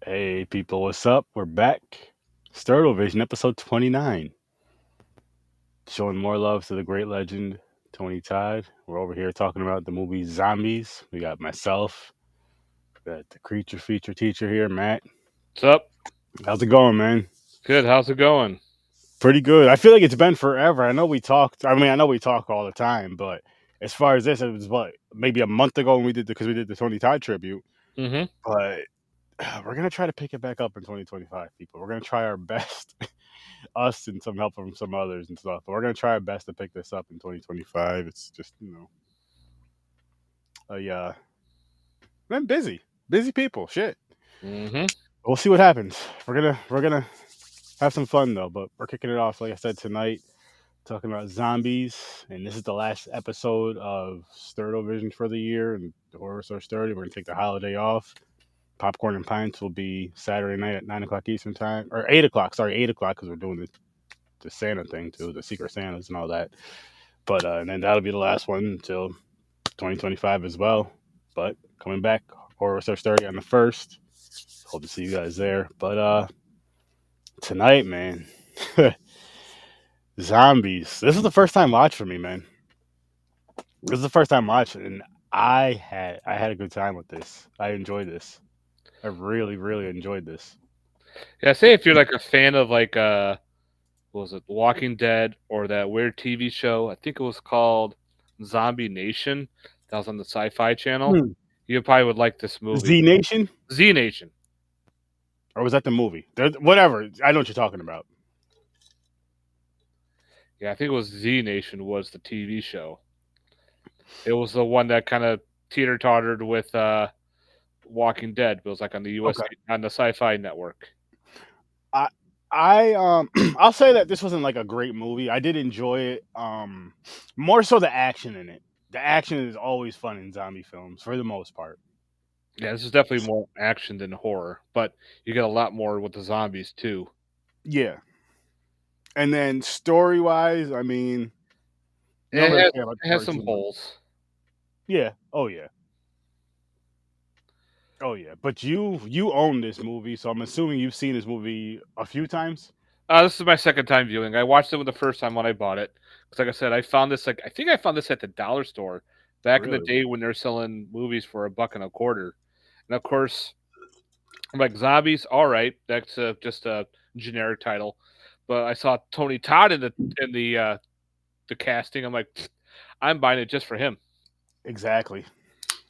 Hey people, what's up? We're back. Sturd Vision, episode 29. Showing more love to the great legend, Tony Todd. We're over here talking about the movie Zombies. We got myself, we got the creature feature teacher here, Matt. What's up? How's it going, man? Good. How's it going? Pretty good. I feel like it's been forever. I know we talk all the time, but as far as this, it was maybe a month ago when because we did the Tony Todd tribute. Mm-hmm. But we're gonna try to pick it back up in 2025, people. We're gonna try our best. Us and some help from some others and stuff. But we're gonna try our best to pick this up in 2025. It's just yeah, been busy people. Shit. Mm-hmm. We'll see what happens. We're gonna have some fun though. But we're kicking it off, like I said, tonight, talking about zombies, and this is the last episode of Sturdo Vision for the year, and the horror so sturdy. We're gonna take the holiday off. Popcorn and Pints will be Saturday night at 9 o'clock Eastern time, or 8 o'clock. Sorry, 8 o'clock, because we're doing the Santa thing too, the Secret Santas and all that. But and then that'll be the last one until 2025 as well. But coming back, Horror Search 30 on the 1st. Hope to see you guys there. But tonight, man, zombies. This is the first time watch for me, man. This is the first time watch, and I had a good time with this. I enjoyed this. I really enjoyed this. Yeah. Say if you're like a fan of what was it, Walking Dead, or that weird TV show? I think it was called Zombie Nation. That was on the Sci-Fi Channel. Hmm. You probably would like this movie. Z Nation, Z Nation. or was that the movie? Whatever. I know what you're talking about. Yeah, I think it was Z Nation was the TV show. It was the one that kind of teeter-tottered with Walking Dead. But it was like on the US Okay. on the Sci-Fi Network. I I I'll say that this wasn't like a great movie. I did enjoy it. More so the action in it. The action is always fun in zombie films for the most part. Yeah, this is definitely more action than horror, but you get a lot more with the zombies too. Yeah. And then story wise, I mean, you don't It really has, care about the it has story some too much. holes. Yeah. Oh yeah. Oh yeah. But you own this movie, so I'm assuming you've seen this movie a few times. This is my second time viewing. I watched it the first time when I bought it. Because, like I said, I think I found this at the dollar store back in the Really? day when they're selling movies for $1.25. And of course, I'm like, zombies, all right, that's just a generic title. But I saw Tony Todd in the casting. I'm like, I'm buying it just for him. Exactly.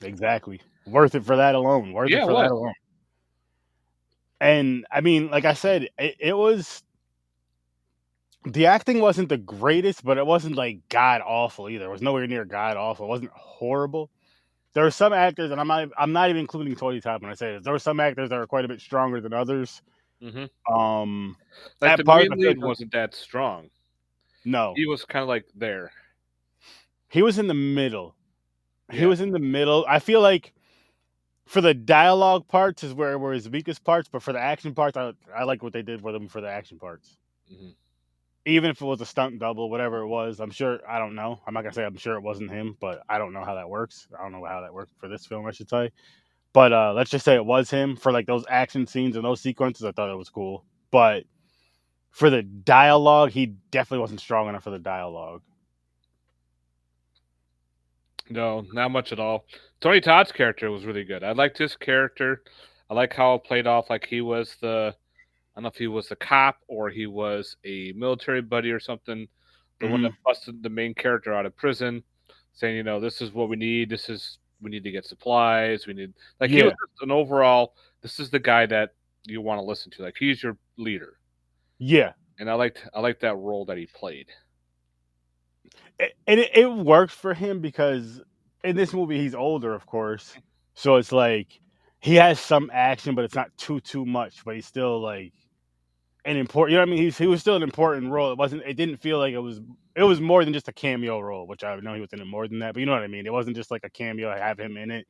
Exactly. Worth it for that alone. Worth it Yeah, it for that was. alone. And I mean, like I said, it was the acting wasn't the greatest, but it wasn't like god awful either. It was nowhere near god awful. It wasn't horrible. There were some actors, and I'm not even including Tony Todd when I say this. There were some actors that were quite a bit stronger than others. Hmm. Um, Like the at parts, main I feel lead like wasn't that strong. no, He was kind of like there. he was in the middle. He Yeah. was in the middle. I feel like for the dialogue parts is where were his weakest parts, but for the action parts, I like what they did with him for the action parts. Hmm. Even if it was a stunt double, whatever it was, I'm sure. I don't know. I'm not gonna say I'm sure it wasn't him, but I don't know how that works. I don't know how that worked for this film, I should say. But let's just say it was him for like those action scenes and those sequences. I thought it was cool, but for the dialogue, he definitely wasn't strong enough for the dialogue. No, not much at all. Tony Todd's character was really good. I liked his character. I like how it played off like he was I don't know if he was the cop or he was a military buddy or something. The one that Hmm. busted the main character out of prison, saying, this is what we need. We need to get supplies. We need, like, he was Yeah, just an overall, this is the guy that you want to listen to. Like, he's your leader. yeah, And I liked that role that he played. and it worked for him because in this movie he's older, of course, so it's like he has some action, but it's not too much. But he's still like an important. You know what I mean? He was still an important role. It wasn't. It didn't feel like it was. It was more than just a cameo role, which I know he was in it more than that. But you know what I mean? It wasn't just like a cameo. I have him in it,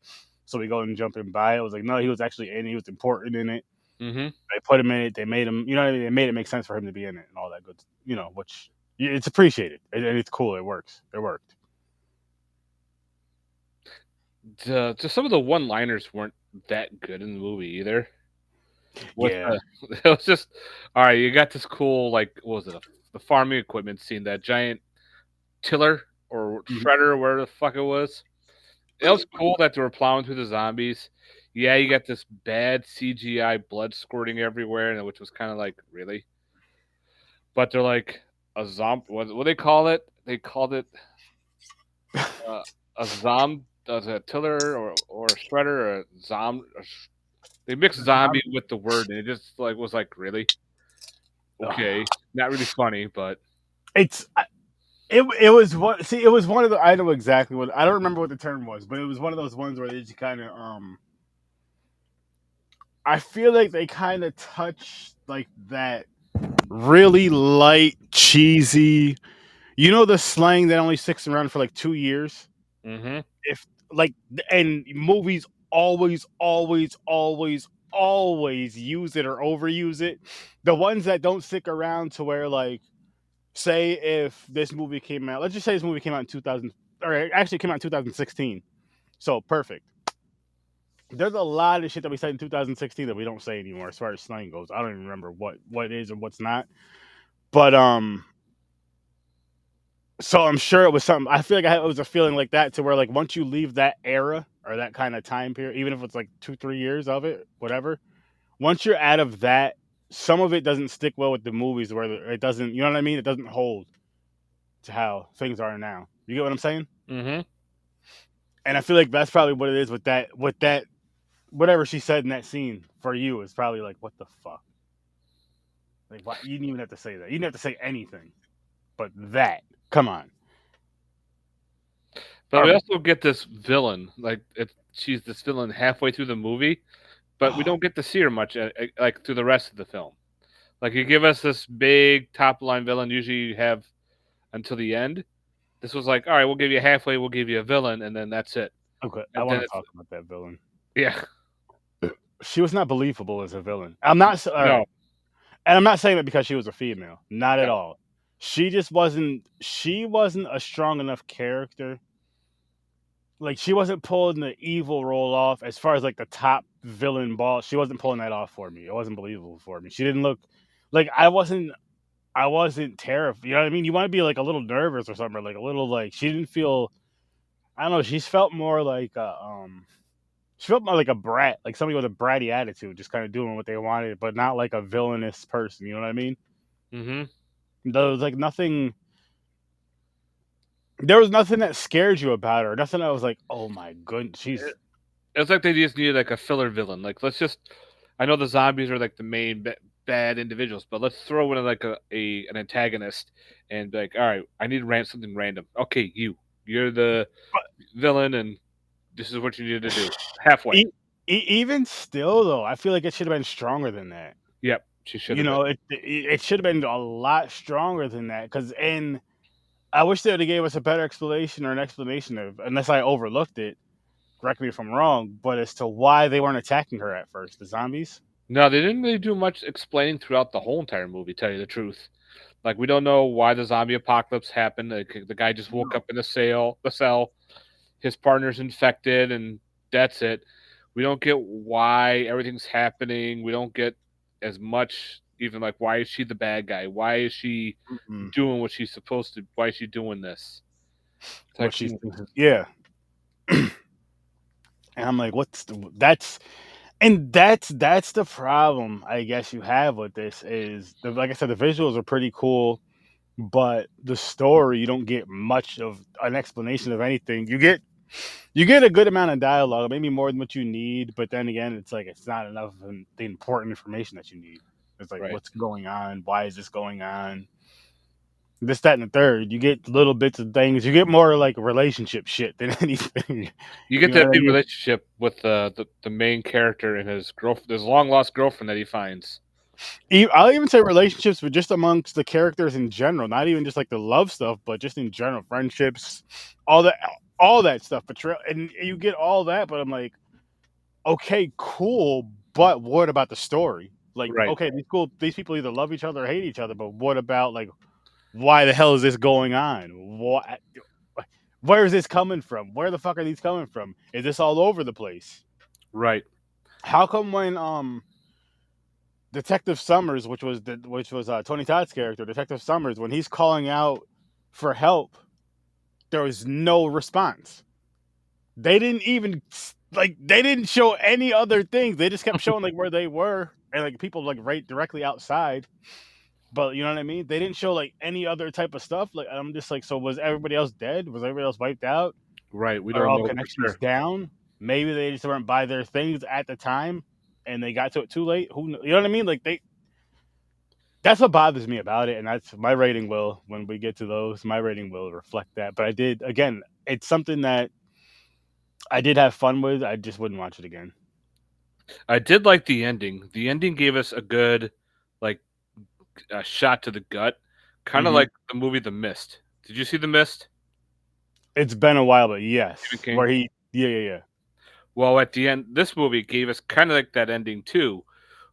so we go and jump and buy it. It was like no, he was actually in. He was important in it. Hmm. They put him in it. They made him. You know what I mean? They made it make sense for him to be in it and all that good. Which it's appreciated and it's cool. It works. It worked. Just some of the one-liners weren't that good in the movie either. with Yeah. the it was just all right. You got this cool like what was it the farming equipment scene, that giant tiller or Mhm. shredder or whatever the fuck it was. It was cool that they were plowing through the zombies. Yeah, you got this bad CGI blood squirting everywhere, and which was kind of like really. But they're like a zombie. What they call it? They called it uh, a zom, a tiller or a shredder or a zom. They mixed zombie with the word, and it just like was like really Ugh. okay, not really funny, but It's it was one. See, it was one of the. I know exactly what. I don't remember what the term was, but it was one of those ones where they just kind of I feel like they kind of touch like that really light, cheesy. You know the slang that only sticks around for like 2 years. hmm If like and movies always use it or overuse it. The ones that don't stick around to where like say if this movie came out, let's just say this movie came out in 2000 or it actually came out in 2016. So perfect. There's a lot of shit that we said in 2016 that we don't say anymore as far as slang goes. I don't even remember what is or what's not. But so I'm sure it was something. I feel like it was a feeling like that to where like once you leave that era or that kind of time period, even if it's like 2 3 years of it, whatever. Once you're out of that, some of it doesn't stick well with the movies where it doesn't. You know what I mean? It doesn't hold to how things are now. You get what I'm saying? hmm And I feel like that's probably what it is with that. With that, whatever she said in that scene for you is probably like, what the fuck? Like, why? You didn't even have to say that. You didn't have to say anything. But that, come on. But we Um, also get this villain, like she's this villain halfway through the movie, but we oh, don't get to see her much, like through the rest of the film. Like you give us this big top line villain, usually you have until the end. This was like, all right, we'll give you halfway, we'll give you a villain, and then that's it. okay. I And then want to it's talk about that villain. yeah, She was not believable as a villain. I'm not. All no, right. And I'm not saying that because she was a female. Not at no, all. She just wasn't. She wasn't a strong enough character. Like she wasn't pulling the evil role off as far as like the top villain boss. She wasn't pulling that off for me. It wasn't believable for me. She didn't look like I wasn't. I wasn't terrified. You know what I mean? You want to be like a little nervous or something, or like a little like she didn't feel. I don't know. She's felt more like she felt more like a brat, like somebody with a bratty attitude, just kind of doing what they wanted, but not like a villainous person. You know what I mean? hmm There was like nothing. There was nothing that scared you about her. Nothing that was like, oh my goodness, she's. it was like they just needed like a filler villain. Like let's just, I know the zombies are like the main bad individuals, but let's throw in like an antagonist and be like, all right, I need something random. Okay, you're the villain, and this is what you need to do. Halfway. E- even still, though, I feel like it should have been stronger than that. Yep, she should You have been. know, it should have been a lot stronger than that. Because and I wish they would have gave us a better explanation or an explanation of, unless I overlooked it. Correct me if I'm wrong, but as to why they weren't attacking her at first, the zombies. No, they didn't really do much explaining throughout the whole entire movie. Tell you the truth, like we don't know why the zombie apocalypse happened. Like, the guy just woke No. up in the cell. His partner's infected, and that's it. We don't get why everything's happening. We don't get as much, even like why is she the bad guy? Why is she Mm-mm. doing what she's supposed to? Why is she doing this? It's What like, she thinks, yeah. And I'm like, that's the problem I guess you have with this is like I said, the visuals are pretty cool, but the story you don't get much of an explanation of anything. You get a good amount of dialogue, maybe more than what you need, but then again, it's like it's not enough of the important information that you need. It's like right, what's going on, why is this going on? This, that, and the third. You get little bits of things. You get more like relationship shit than anything. you You get know that what I big mean? relationship with the main character and his long lost girlfriend that he finds. I'll even say relationships, but just amongst the characters in general, not even just like the love stuff, but just in general, friendships, all that, all that stuff. Betrayal, and you get all that. But I'm like, okay, cool, but what about the story? Like, Right, okay, these people either love each other or hate each other, but what about like, why the hell is this going on? What? Where is this coming from? Where the fuck are these coming from? Is this all over the place? right. How come when Detective Summers, which was Tony Todd's character, Detective Summers, when he's calling out for help, there was no response. They didn't even they didn't show any other things. They just kept showing like where they were and like people like right directly outside. But you know what I mean? They didn't show like any other type of stuff. Like I'm just like, so was everybody else dead? Was everybody else wiped out? Right. We Are don't all know for connections sure. down? Maybe they just weren't by their things at the time and they got to it too late. You know what I mean? Like they that's what bothers me about it, and that's my rating will when we get to those. My rating will reflect that. But I did again. It's something that I did have fun with. I just wouldn't watch it again. I did like the ending. The ending gave us a good, like, shot to the gut, kind of Hmm. like the movie The Mist. Did you see The Mist? It's been a while, but Stephen yes, King. where he, yeah, yeah, yeah. Well, at the end, this movie gave us kind of like that ending too,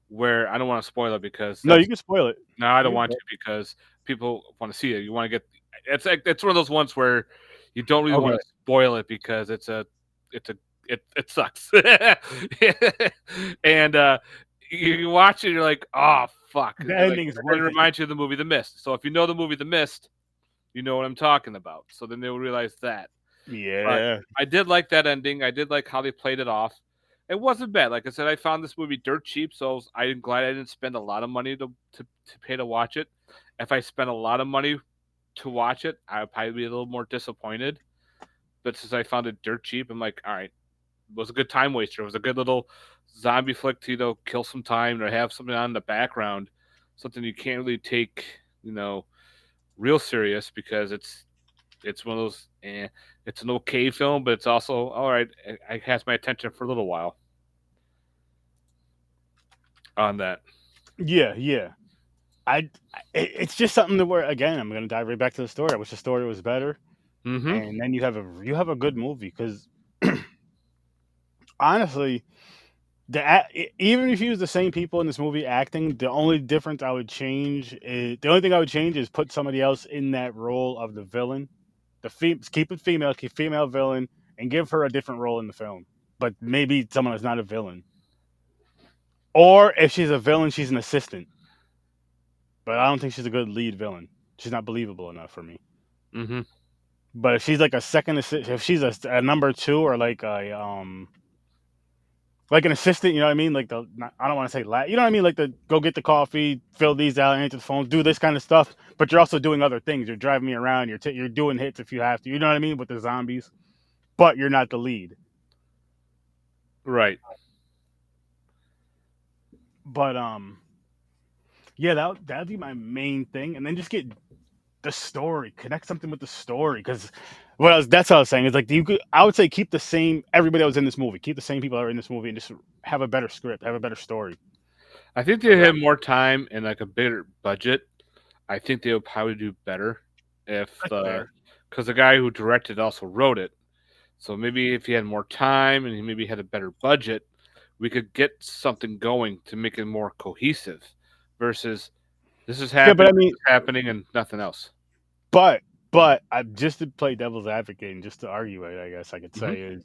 where I don't want to spoil it because No, you that's can spoil it. no, I don't You can want spoil to because people want to see it. You want to get it's like it's one of those ones where you don't really it. want Okay. to spoil it because it's a it sucks. And you watch it, you're like, oh fuck, The like ending's and it worth it. reminds you of the movie The Mist. So if you know the movie The Mist, you know what I'm talking about. So then they'll realize that. But Yeah, I did like that ending. I did like how they played it off. It wasn't bad. Like I said, I found this movie dirt cheap, so I'm glad I didn't spend a lot of money to pay to watch it. If I spent a lot of money to watch it, I would probably be a little more disappointed. But since I found it dirt cheap, I'm like, all right, it was a good time waster. It was a good little zombie flick to kill some time or have something on in the background, something you can't really take real serious because it's one of those. It's an okay film, but it's also all right. It has my attention for a little while on that. yeah, yeah. I, it's just something that where again I'm gonna dive right back to the story. I wish the story was better, Mm-hmm. and then you have a good movie because honestly, even if you use the same people in this movie acting, the only difference I would change is the only thing I would change is put somebody else in that role of the villain. Keep it female, keep female villain, and give her a different role in the film. But maybe someone that's not a villain, or if she's a villain, she's an assistant. But I don't think she's a good lead villain. She's not believable enough for me. Mm-hmm. But if she's like a second assist, if she's a number two or like an assistant, you know what I mean? Like I don't want to say you know what I mean? Like the go get the coffee, fill these out, answer the phone, do this kind of stuff. But you're also doing other things. You're driving me around. You're doing hits if you have to. You know what I mean with the zombies. But you're not the lead. Right. But yeah, that'd be my main thing, and then just get the story, connect something with the story. Because that's what I was saying. Is like I would say keep the same everybody that was in this movie, keep the same people that are in this movie, and just have a better script, have a better story I think they around. had more time and like a bigger budget. I think they would probably do better if That's the fair. because the guy who directed also wrote it. So maybe if he had more time and he maybe had a better budget, we could get something going to make it more cohesive. Versus Yeah, but I mean, this is happening, and nothing else. but I just to play devil's advocate and just to argue it, I guess I could Hmm. say is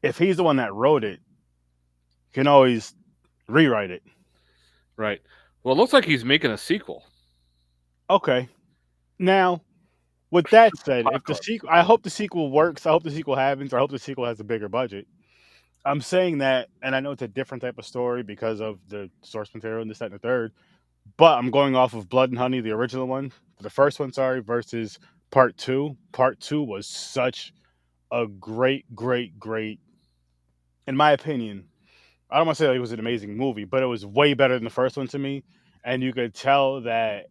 if he's the one that wrote it, you can always rewrite it. Right. Well, it looks like he's making a sequel. Okay. Now, with that said, if the Apocalypse. sequel, I hope the sequel works. I hope the sequel happens. I hope the sequel has a bigger budget. I'm saying that, and I know it's a different type of story because of the source material and this, that, and the third. But I'm going off of Blood and Honey, the original one, the first one, sorry, versus part two. Part two was such a great, great, great, in my opinion. I don't want to say like it was an amazing movie, but it was way better than the first one to me. And you could tell that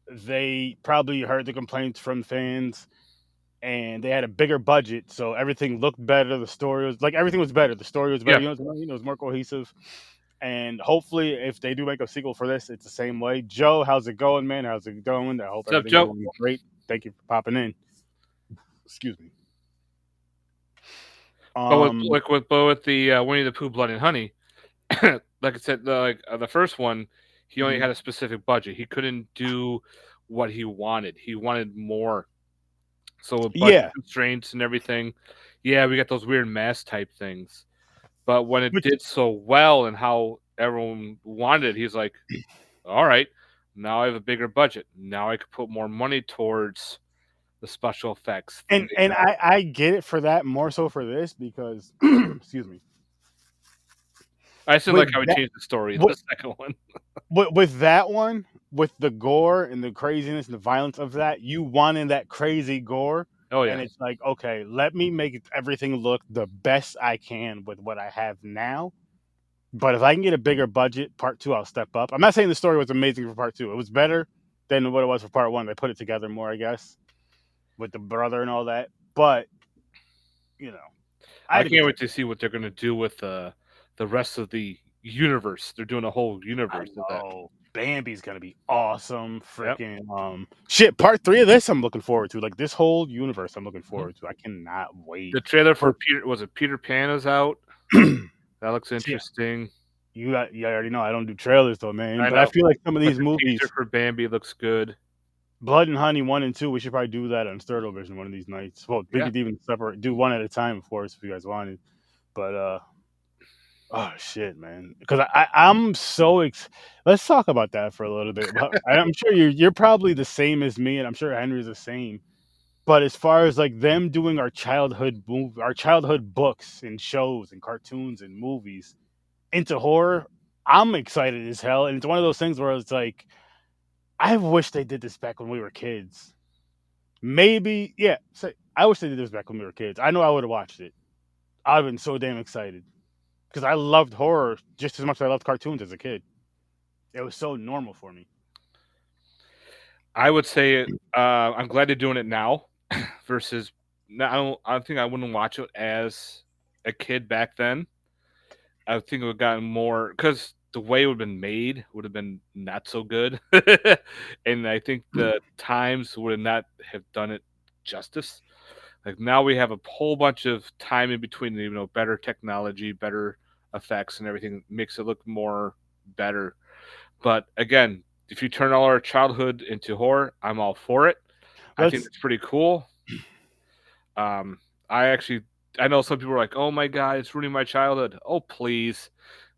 they probably heard the complaints from fans and they had a bigger budget, so everything looked better. The story was like everything was better. The story was better. Yeah. It was more cohesive. And hopefully, if they do make a sequel for this, it's the same way. Joe, how's it going, man? How's it going? I hope What's up, everything's Joe? going great. Thank you for popping in. Excuse me. But Um, with the Winnie the Pooh Blood and Honey, like I said, the first one, he only mhm. had a specific budget. He couldn't do what he wanted. He wanted more. So with budget Yeah, constraints and everything, yeah, we got those weird mass type things. But when it which did so well and how everyone wanted. He's like, all right, now I have a bigger budget. Now I could put more money towards the special effects. And I get it for that, more so for this because excuse me. I just didn't With like how he that changed the story in with, the second one. with that one, with the gore and the craziness and the violence of that, you wanted that crazy gore. Oh And yeah, it's like, okay, let me make everything look the best I can with what I have now. But if I can get a bigger budget, part two, I'll step up. I'm not saying the story was amazing for part two. It was better than what it was for part one. They put it together more, I guess, with the brother and all that. But, you know, I I had a good can't time. wait to see what they're gonna do with the rest of the universe. They're doing a whole I universe of that. know. Bambi's gonna be awesome. Yep. Freaking shit. Part three of this I'm looking forward to. Like this whole universe I'm looking Mhm. forward to. I cannot wait. The trailer for For Peter was it Peter Pan is out. That looks see, interesting. you already know I don't do trailers though, man. I But I know, feel like some of but these the teaser movies, for Bambi looks good. Blood and Honey 1 and 2, we should probably do that on Sturd Vision one of these nights. Well, we Yeah, could even separate, do one at a time, of course, if you guys wanted. But oh shit, man, because I'm so let's talk about that for a little bit. I'm sure you're probably the same as me, and I'm sure Henry's the same. But as far as like them doing our childhood books and shows and cartoons and movies into horror, I'm excited as hell. And it's one of those things where it's like, I wish they did this back when we were kids. Maybe, yeah. I wish they did this back when we were kids. I know I would have watched it. I'd have been so damn excited because I loved horror just as much as I loved cartoons as a kid. It was so normal for me. I would say I'm glad they're doing it now versus now. I don't think I wouldn't watch it as a kid back then. I think it would have gotten more because the way it would have been made would have been not so good, and I think the times would have not have done it justice. Like now we have a whole bunch of time in between, better technology, better effects, and everything makes it look more better. But again, if you turn all our childhood into horror, I'm all for it. I think Let's it's pretty cool. Um, I actually, I know some people are like, "Oh my god, it's ruining my childhood." Oh please,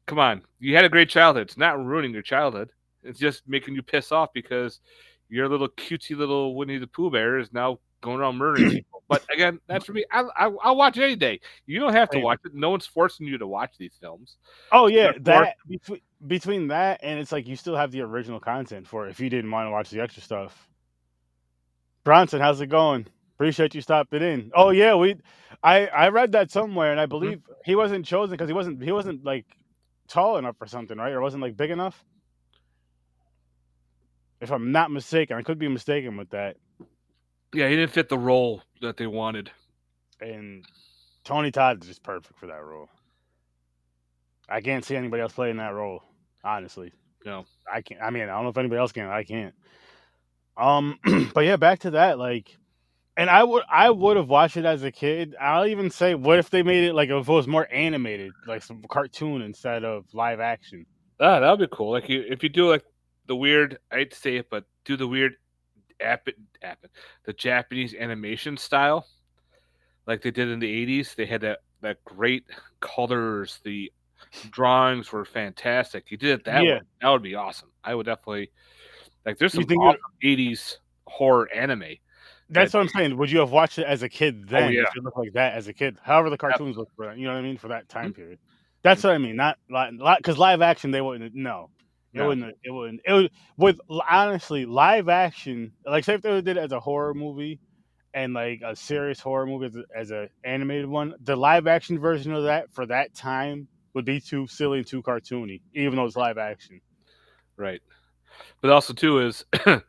come on, you had a great childhood. It's not ruining your childhood. It's just making you piss off because your little cutesy little Winnie the Pooh bear is now going around murdering people. But again, that's for me. I'll watch it any day. You don't have to same. watch it. No one's forcing you to watch these films. Oh So yeah, therefore, that between that and it's like you still have the original content for it if you didn't want to watch the extra stuff. Bronson, how's it going? Appreciate you stopping in. Oh yeah, I read that somewhere, and I mhm. believe he wasn't chosen because he wasn't like tall enough or something, right? Or wasn't like big enough. If I'm not mistaken, I could be mistaken with that. Yeah, he didn't fit the role that they wanted. And Tony Todd is just perfect for that role. I can't see anybody else playing that role. Honestly, No, I can't. I mean, I don't know if anybody else can. I can't. But yeah, back to that. Like, and I would have watched it as a kid. I'll even say, what if they made it like if it was more animated, like some cartoon instead of live action? that'd be cool. Like if you do like the weird, I hate to say it, but do the weird app, the Japanese animation style, like they did in the '80s. They had that great colors. The drawings were fantastic. You did it that way. Yeah, That would be awesome. I would definitely like. There's you some think it? awesome '80s horror anime that. That's what I'm saying. Would you have watched it as a kid Oh then yeah, if it looked like that as a kid? However, the cartoons absolutely. look for that, you know what I mean, for that time Mhm. period. That's what I mean. Not because live action they wouldn't. No, it No, wouldn't. It wouldn't. It would with honestly live action. Like say if they did it as a horror movie and like a serious horror movie as a animated one, the live action version of that for that time would be too silly and too cartoony, even though it's live action. right. But also too is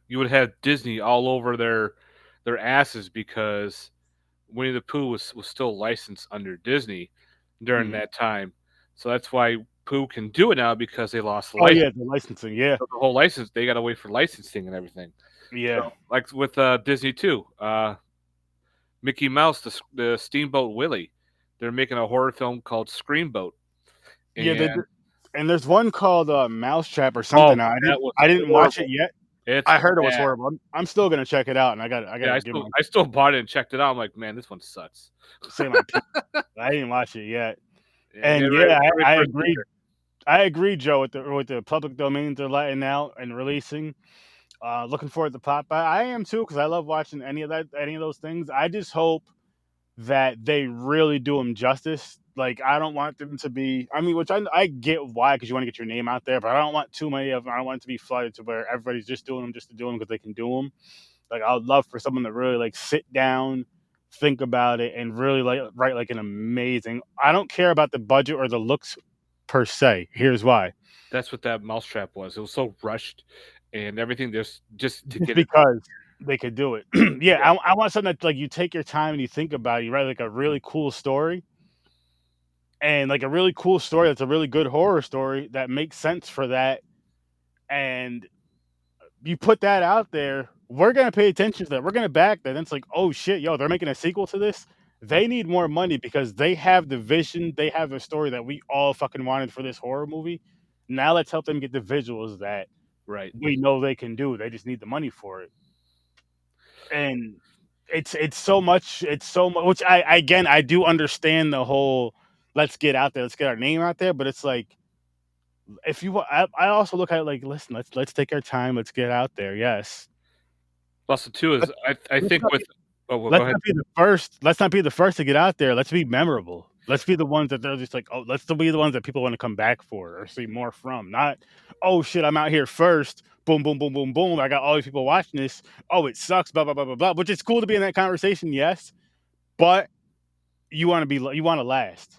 you would have Disney all over their asses because Winnie the Pooh was still licensed under Disney during Mhm. that time. So that's why Pooh can do it now because they lost the Oh license. yeah, the licensing. Yeah, So the whole license, they got to wait for licensing and everything. So yeah, like with Disney too, Mickey Mouse, the Steamboat Willie, they're making a horror film called Screamboat, yeah. and And there's one called Mousetrap or oh, something. Now that was I didn't watch it horrible. yet. It's I heard it was bad. horrible. I'm still gonna check it out, and I Yeah, gotta give I still bought it and checked it out. I'm like, man, this one sucks. say my piece. I didn't watch it yet, Yeah, and yeah, get ready I for a agree. theater. I agree, Joe, with the public domain they're letting out and releasing. Looking forward to Popeye. I am too because I love watching any of those things. I just hope that they really do them justice. Like I don't want them to be. I mean, which I get why because you want to get your name out there, but I don't want too many of them. I don't want it to be flooded to where everybody's just doing them just to do them because they can do them. Like I would love for someone to really like sit down, think about it, and really like write like an amazing. I don't care about the budget or the looks per se. Here's why. That's what that mousetrap was. It was so rushed and everything just to Just get it. because they could do it. Yeah, Yeah, I want something that like you take your time and you think about it. You write like a really cool story and like a really cool story that's a really good horror story that makes sense for that. And you put that out there, we're gonna pay attention to that. We're gonna back that. And it's like, oh shit, yo, they're making a sequel to this. They need more money because they have the vision, they have a story that we all fucking wanted for this horror movie. Now let's help them get the visuals that right. we know they can do. They just need the money for it. And it's so much which I again I do understand the whole let's get out there, let's get our name out there, but it's like if you I also look at it like listen, let's take our time, let's get out there. Yes. Also, too, is I Let's think not with be, oh, well, go let's ahead. not be the first. Let's not be the first to get out there. Let's be memorable. Let's be the ones that they're just like, oh, let's still be the ones that people want to come back for or see more from. Not, oh shit, I'm out here first. Boom, boom, boom, boom, boom. I got all these people watching this. Oh, it sucks. Blah blah blah blah blah. Which is cool to be in that conversation, yes, but you want to last.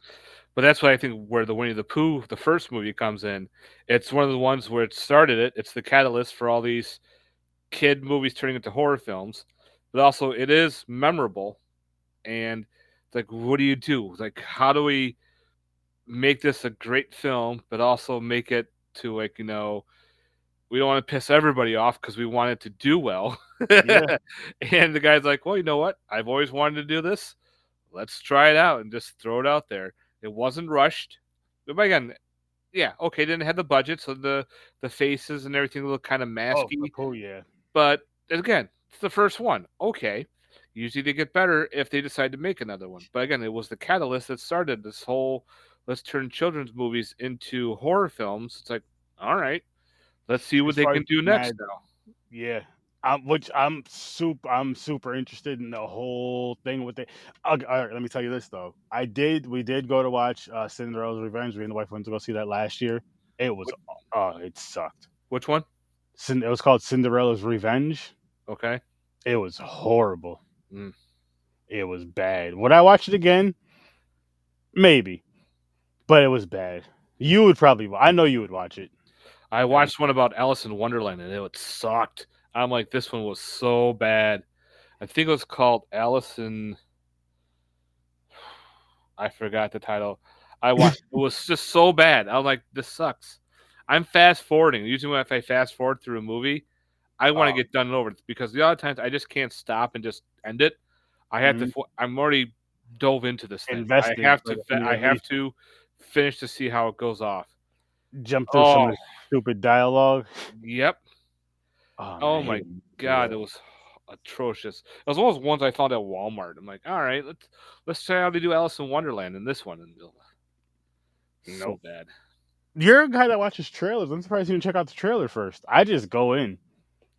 But that's why I think where the Winnie the Pooh, the first movie, comes in. It's one of the ones where it started it. It's the catalyst for all these kid movies turning into horror films. But also, it is memorable. And it's like, what do you do? Like, how do we make this a great film, but also make it to like, we don't want to piss everybody off because we want it to do well. Yeah. And the guy's like, well, you know what? I've always wanted to do this. Let's try it out and just throw it out there. It wasn't rushed. But again, yeah, okay, didn't have the budget, so the faces and everything look kind of Oh, for masky. cool. Yeah. But again, it's the first one. Okay. Usually they get better if they decide to make another one. But again, it was the catalyst that started this whole let's turn children's movies into horror films. It's like, all right, let's see what As they far as can do next mad, now. yeah. Which I'm super interested in the whole thing with it. All right, let me tell you this though. We did go to watch Cinderella's Revenge. Me and the wife went to go see that last year. It was it sucked. Which one? It was called Cinderella's Revenge. Okay. It was horrible. Mm. It was bad. Would I watch it again? Maybe, but it was bad. You would probably. I know you would watch it. I And watched one about Alice in Wonderland and it sucked. I'm like, this one was so bad. I think it was called Alice in I forgot the title. I watched it was just so bad. I'm like, this sucks. I'm fast forwarding. Usually when if I fast forward through a movie, I want to uh, get done and over because the other times I just can't stop and just end it. I have to. mhm, I'm already dove into this thing. I invested have for to. the end, I at have least to finish to see how it goes off. jump through some Oh, of the stupid dialogue. yep. Oh man, I Oh hate my when you do god, that. it was atrocious. It was one of those ones I found at Walmart. I'm like, all right, let's try how they do Alice in Wonderland in this one, and so Nope. bad. You're a guy that watches trailers. I'm surprised you didn't check out the trailer first. I just go in.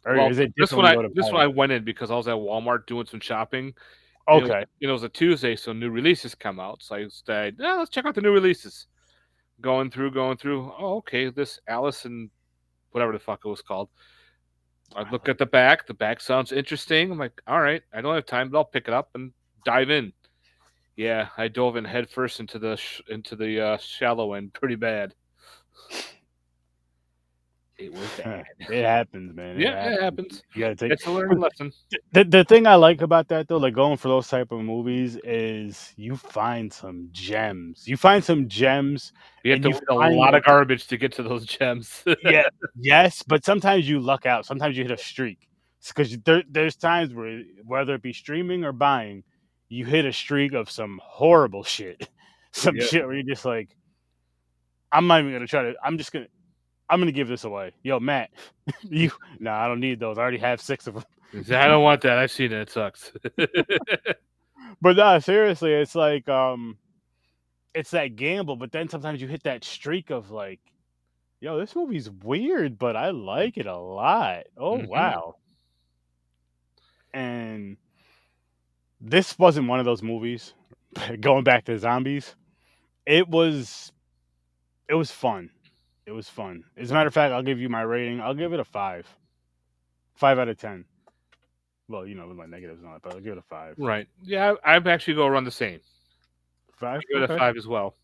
Or Well, is it different when you go to this buy one I it? went in because I was at Walmart doing some shopping. And Okay. it was a Tuesday, so new releases come out. So I said, yeah, let's check out the new releases. Going through. Oh, okay, this Alice and whatever the fuck it was called. I look at the back. The back sounds interesting. I'm like, all right, I don't have time, but I'll pick it up and dive in. Yeah, I dove in headfirst into the shallow end, pretty bad. It was bad. It happens, man. It Yeah, it happens. happens. You gotta take It's a learning lesson. the thing I like about that though, like going for those type of movies, is you find some gems. You find some gems, You have and to you read a find lot like of garbage to get to those gems. yeah, yes, but sometimes you luck out. Sometimes you hit a streak because there's times where whether it be streaming or buying, you hit a streak of some horrible shit, some Yeah. shit where you're just like, I'm not even gonna try to. I'm gonna give this away. Yo, Matt, you nah, I don't need those. I already have 6 of them. I don't want that. I've seen it. It sucks. But nah, seriously, it's like it's that gamble. But then sometimes you hit that streak of like yo, this movie's weird, but I like it a lot. Oh Mhm. wow. And this wasn't one of those movies. Going back to zombies, it was it was fun. It was fun. As a matter of fact, I'll give you my rating. I'll give it a 5. 5 out of 10. Well, with my negatives on it, but I'll give it a 5. Right. Yeah, I'd actually go around the same. 5? I give it a Okay. 5 as well.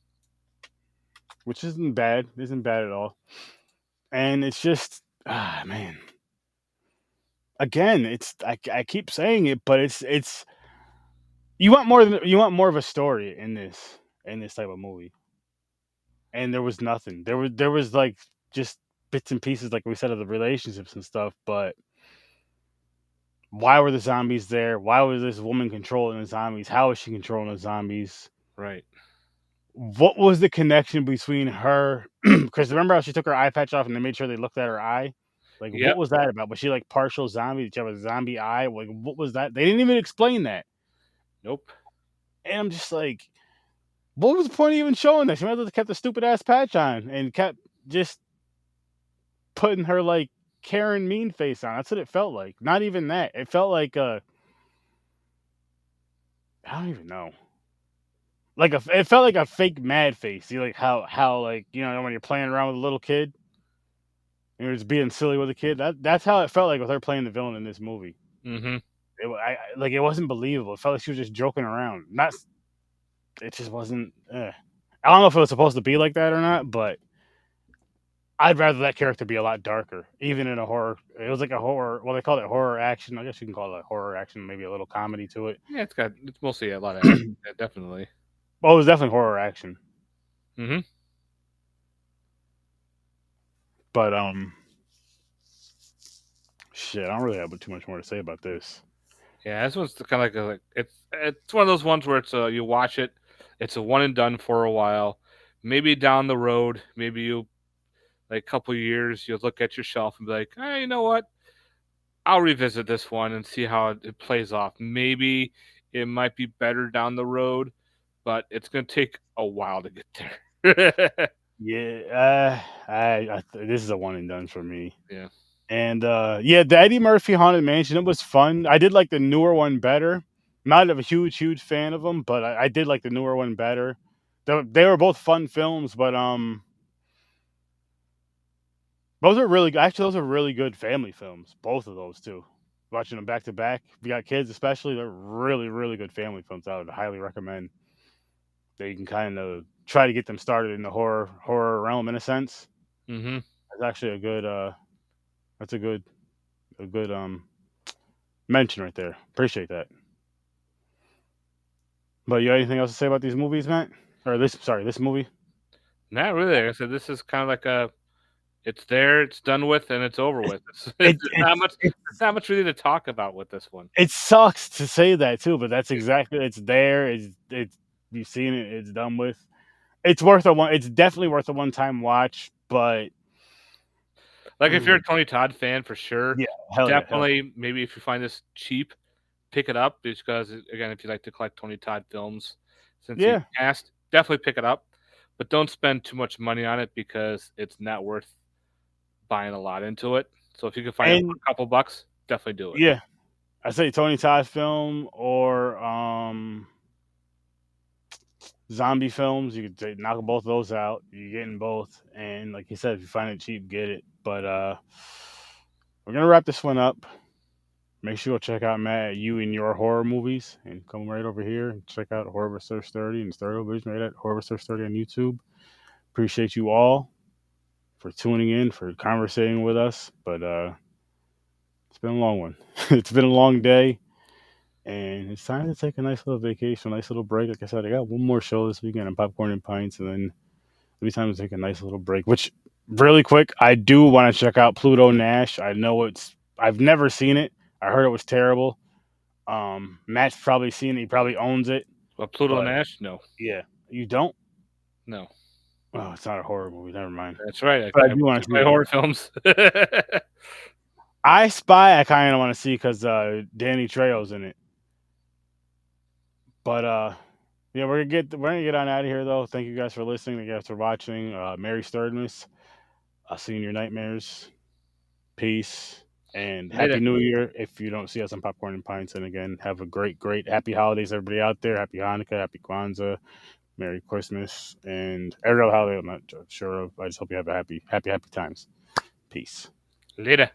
Which isn't bad. Isn't bad at all. And it's just man. Again, I keep saying it, but it's you want more of a story in this type of movie. And there was nothing. There was like just bits and pieces like we said of the relationships and stuff, but why were the zombies there? Why was this woman controlling the zombies? How is she controlling the zombies? Right. What was the connection between her? Because remember how she took her eye patch off and they made sure they looked at her eye? Like, what Yep. was that about? Was she like partial zombie? Did she have a zombie eye? Like, what was that? They didn't even explain that. Nope. And I'm just like, what was the point of even showing that? She might as well kept the stupid ass patch on and kept just putting her like Karen mean face on. That's what it felt like. Not even that. It felt like I don't even know. Like it felt like a fake mad face. See, like how like when you're playing around with a little kid and you're just being silly with a kid. That's how it felt like with her playing the villain in this movie. Mhm. Like it wasn't believable. It felt like she was just joking around. Not it just wasn't. I don't know if it was supposed to be like that or not, but I'd rather that character be a lot darker, even in a horror. It was like a horror. Well, they call it horror action. I guess you can call it horror action. Maybe a little comedy to it. Yeah, it's mostly a lot of action. Yeah, definitely. Well, it was definitely horror action. Mhm. But shit, I don't really have too much more to say about this. Yeah, this one's kind of like it's one of those ones where it's you watch it, it's a one and done for a while. Maybe down the road, maybe you like a couple years, you'll look at your shelf and be like, hey, you know what? I'll revisit this one and see how it plays off. Maybe it might be better down the road, but it's gonna take a while to get there. Yeah, this is a one and done for me. Yeah. And yeah, the Eddie Murphy Haunted Mansion, it was fun. I did like the newer one better. Not a huge fan of them, but I did like the newer one better. They were both fun films, but those are really actually those are really good family films. Both of those too. Watching them back to back. If you got kids, especially, they're really good family films. I would highly recommend. That you can kind of try to get them started in the horror realm in a sense. Mhm. That's actually a good that's a good mention right there. Appreciate that. But you got anything else to say about these movies, Matt? Or this movie? Not really. Like I said, this is kind of like a it's there, it's done with, and it's over with. It There's it not much. it There's not much really to talk about with this one. it sucks to say that too, but that's exactly it's there. It's you've seen it. It's done with. It's worth a one. It's definitely worth a one time watch. But Like if you're a mm, Tony Todd fan, for sure, yeah, hell yeah, hell definitely. Maybe if you find this cheap, pick it up because again, if you like to collect Tony Todd films, since he yeah. passed, definitely pick it up. But don't spend too much money on it because it's not worth buying a lot into it. So if you can find it for And a couple bucks, definitely do it. yeah, I say Tony Todd film or zombie films. You could knock both of those out. You're getting both, and like you said, if you find it cheap, get it. But we're gonna wrap this one up. Make sure to check out Matt, you and your horror movies, and come right over here and check out Horror vs. 30 and Stereo Vision right at Horror vs. 30 on YouTube. Appreciate you all for tuning in, for conversating with us. But it's been a long one. It's been a long day, and it's time to take a nice little vacation, a nice little break. Like I said, I got one more show this weekend on Popcorn and Pints, and then it'll be time to take a nice little break. Which, really quick, I do want to check out Pluto Nash. I know I've never seen it. I heard it was terrible. Matt's probably seen it. He probably owns it. But Pluto But Nash, no, yeah, you don't. no, Oh, it's not a horror movie. Never mind. that's right. But I I do want watch to see my it horror though. films. I Spy. I kind of want to see because Danny Trejo's in it. But yeah, we're gonna get on out of here though. Thank you guys for listening. Thank you guys for watching. Merry Sturdmas. I'll see you in your nightmares. Peace. And Happy Later. New Year if you don't see us on Popcorn and Pints. And again, have a great happy holidays, everybody out there. Happy Hanukkah, happy Kwanzaa, Merry Christmas, and every other holiday I'm not sure of. I just hope you have a happy times. Peace. Later.